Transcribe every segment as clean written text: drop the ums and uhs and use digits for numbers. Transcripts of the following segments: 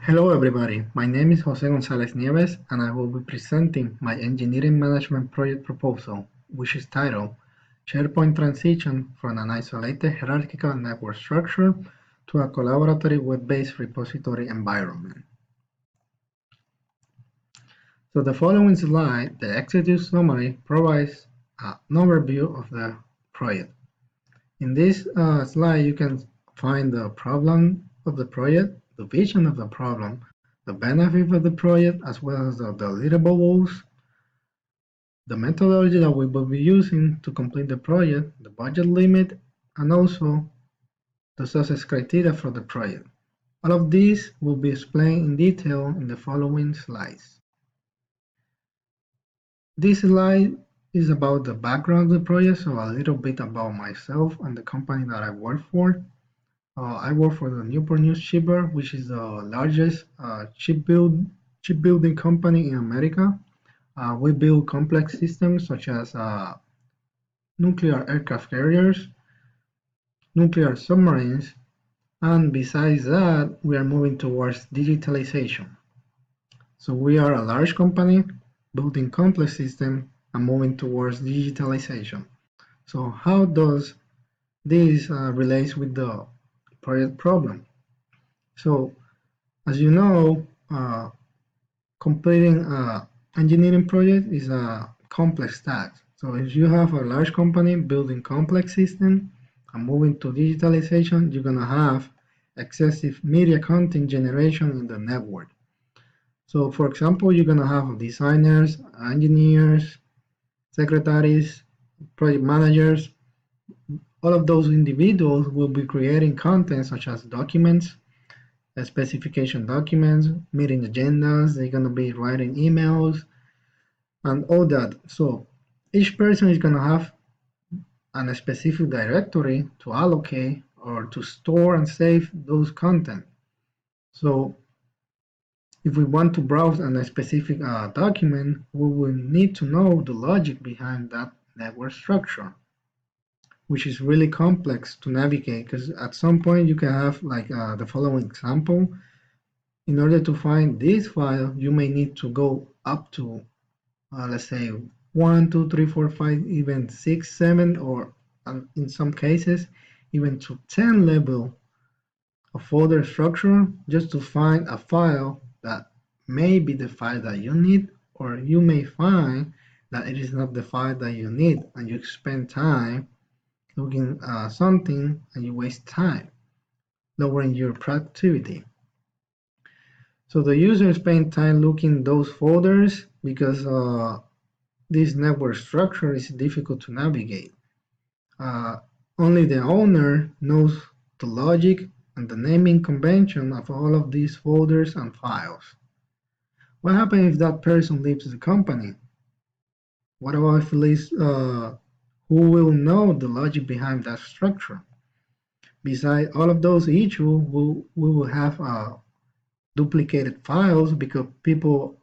Hello everybody, my name is Jose Gonzalez Nieves and I will be presenting my engineering management project proposal, which is titled SharePoint Transition from an Isolated Hierarchical Network Structure to a Collaborative Web-Based Repository Environment. So the following slide, the executive summary, provides an overview of the project. In this slide, you can find the problem of the project, the vision of the problem, the benefit of the project, as well as the deliverables, the methodology that we will be using to complete the project, the budget limit, and also the success criteria for the project. All of these will be explained in detail in the following slides. This slide is about the background of the project, so a little bit about myself and the company that I work for. I work for the Newport News Shipyard, which is the largest shipbuilding company in America. We build complex systems such as nuclear aircraft carriers, nuclear submarines, and besides that, we are moving towards digitalization. So we are a large company building complex systems and moving towards digitalization. So how does this relate with the project problem? So as you know, completing an engineering project is a complex task. So if you have a large company building complex systems and moving to digitalization, you're going to have excessive media content generation in the network. So for example, you're going to have designers, engineers, secretaries, project managers. All of those individuals will be creating content such as documents, specification documents, meeting agendas, they're going to be writing emails, and all that. So each person is going to have a specific directory to allocate or to store and save those content. So if we want to browse a specific document, we will need to know the logic behind that network structure, which is really complex to navigate because at some point you can have like the following example. In order to find this file, you may need to go up to, let's say, 1, 2, 3, 4, 5, even 6, 7, or in some cases, even to 10 level of folder structure just to find a file that may be the file that you need, or you may find that it is not the file that you need, and you spend time looking at something and you waste time, lowering your productivity. So the user spend time looking those folders because this network structure is difficult to navigate. Only the owner knows the logic and the naming convention of all of these folders and files. What happens if that person leaves the company? What about if leaves, who will know the logic behind that structure? Besides all of those issues, we will have duplicated files because people,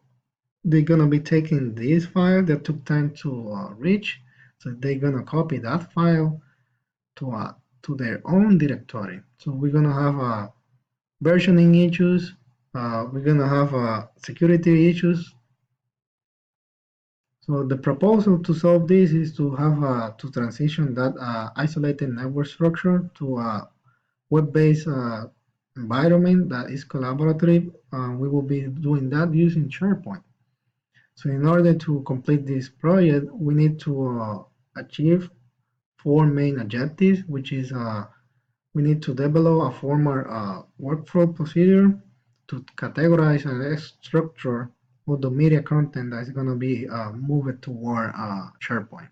they're gonna be taking this file that took time to reach, so they're gonna copy that file to their own directory. So we're gonna have versioning issues. We're gonna have security issues. So the proposal to solve this is to have to transition that isolated network structure to a web-based environment that is collaborative. We will be doing that using SharePoint. So in order to complete this project, we need to achieve 4 main objectives, which is we need to develop a formal workflow procedure to categorize and structure all the media content that is going to be moved toward SharePoint.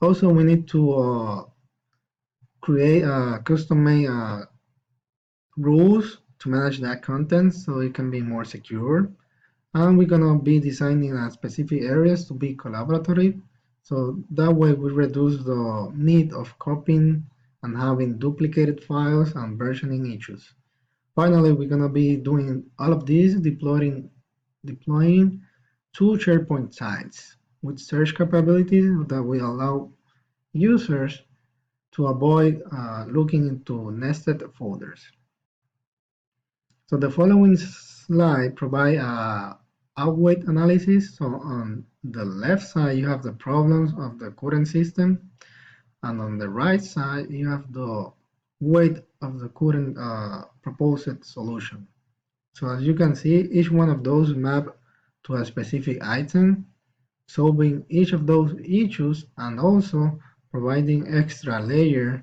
Also, we need to create custom-made rules to manage that content so it can be more secure. And we're going to be designing specific areas to be collaborative. So that way we reduce the need of copying and having duplicated files and versioning issues. Finally, we're going to be doing all of this, deploying 2 SharePoint sites with search capabilities that will allow users to avoid looking into nested folders. So the following slide provide a outweight analysis. So on the left side, you have the problems of the current system, and on the right side, you have the weight of the current proposed solution. So as you can see, each one of those map to a specific item, solving each of those issues and also providing extra layer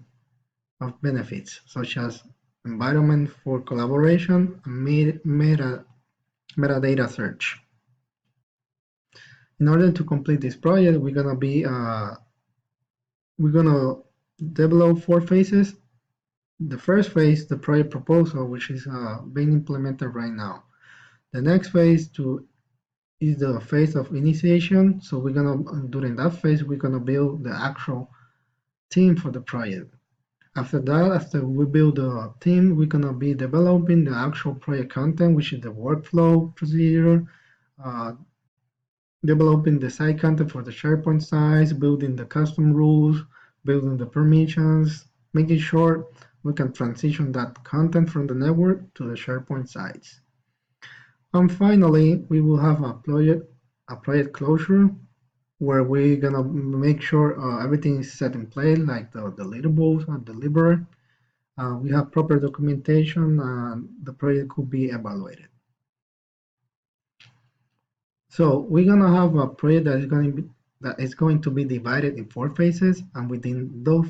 of benefits, such as environment for collaboration and metadata search. In order to complete this project, we're gonna develop 4 phases. The first phase, the project proposal, which is being implemented right now. The next phase is the phase of initiation. So during that phase, we're gonna build the actual team for the project. After that, after we build the team, we're gonna be developing the actual project content, which is the workflow procedure, uh, developing the site content for the SharePoint sites, building the custom rules, building the permissions, making sure we can transition that content from the network to the SharePoint sites. And finally, we will have a project closure where we're gonna make sure everything is set in place, like the deliverables are delivered. We have proper documentation, and the project could be evaluated. So we're gonna have a project that is going to be divided in 4 phases, and within those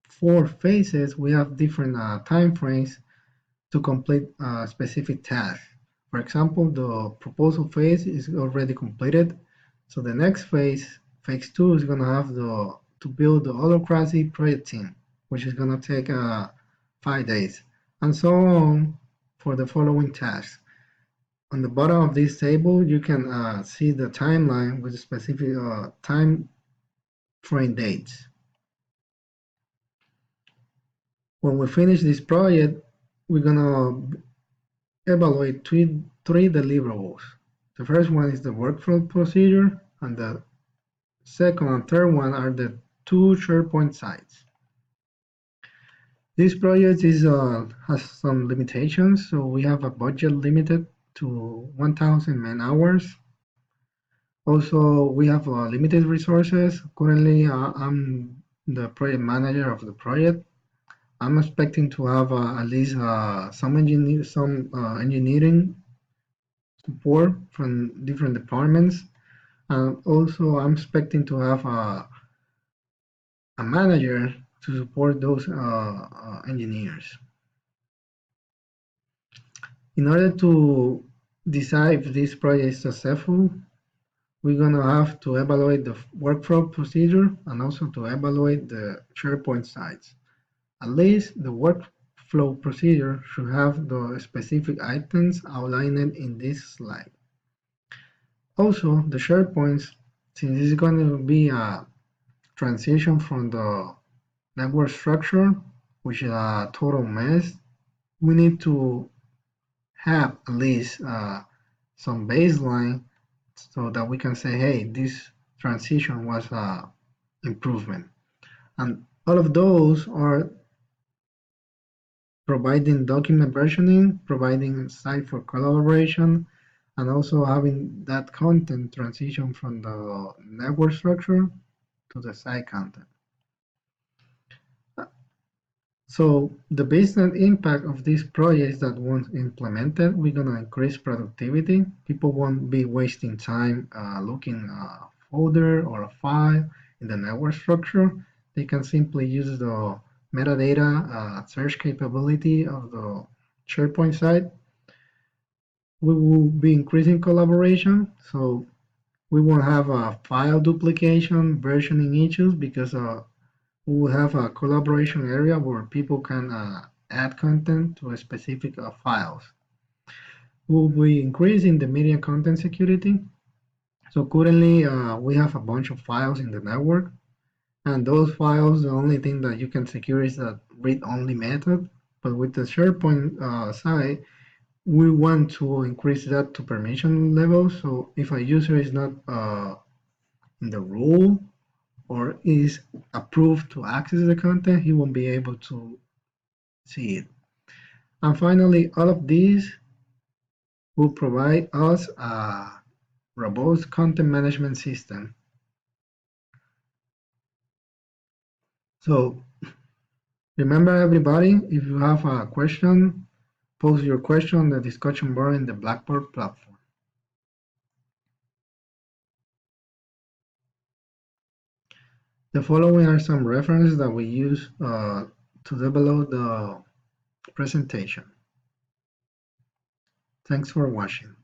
4 phases, we have different time frames to complete specific tasks. For example, the proposal phase is already completed, so the next phase 2, is gonna have to build the holacracy project team, which is gonna take 5 days, and so on for the following tasks. On the bottom of this table, you can see the timeline with specific time frame dates. When we finish this project, we're gonna evaluate three deliverables. The first one is the workflow procedure, and the second and third one are the 2 SharePoint sites. This project has some limitations, so we have a budget limited to 1,000 man-hours. Also, we have limited resources. Currently, I'm the project manager of the project. I'm expecting to have at least some engineering support from different departments, and also I'm expecting to have a manager to support those engineers. In order to decide if this project is successful, we're gonna have to evaluate the workflow procedure and also to evaluate the SharePoint sites. At least the workflow procedure should have the specific items outlined in this slide. Also, the SharePoints, since it's going to be a transition from the network structure, which is a total mess, we need to have at least some baseline so that we can say, hey, this transition was an improvement. And all of those are providing document versioning, providing site for collaboration, and also having that content transition from the network structure to the site content. So the business impact of this project is that once implemented, we're gonna increase productivity. People won't be wasting time looking a folder or a file in the network structure. They can simply use the metadata search capability of the SharePoint site. We will be increasing collaboration, so we won't have a file duplication, versioning issues, because we will have a collaboration area where people can add content to a specific files. We'll be increasing the media content security. So currently we have a bunch of files in the network, and those files, the only thing that you can secure is the read-only method. But with the SharePoint site, we want to increase that to permission level. So if a user is not in the role or is approved to access the content, he won't be able to see it. And finally, all of these will provide us a robust content management system. So remember everybody, if you have a question, post your question on the discussion board in the Blackboard platform. The following are some references that we use to develop the presentation. Thanks for watching.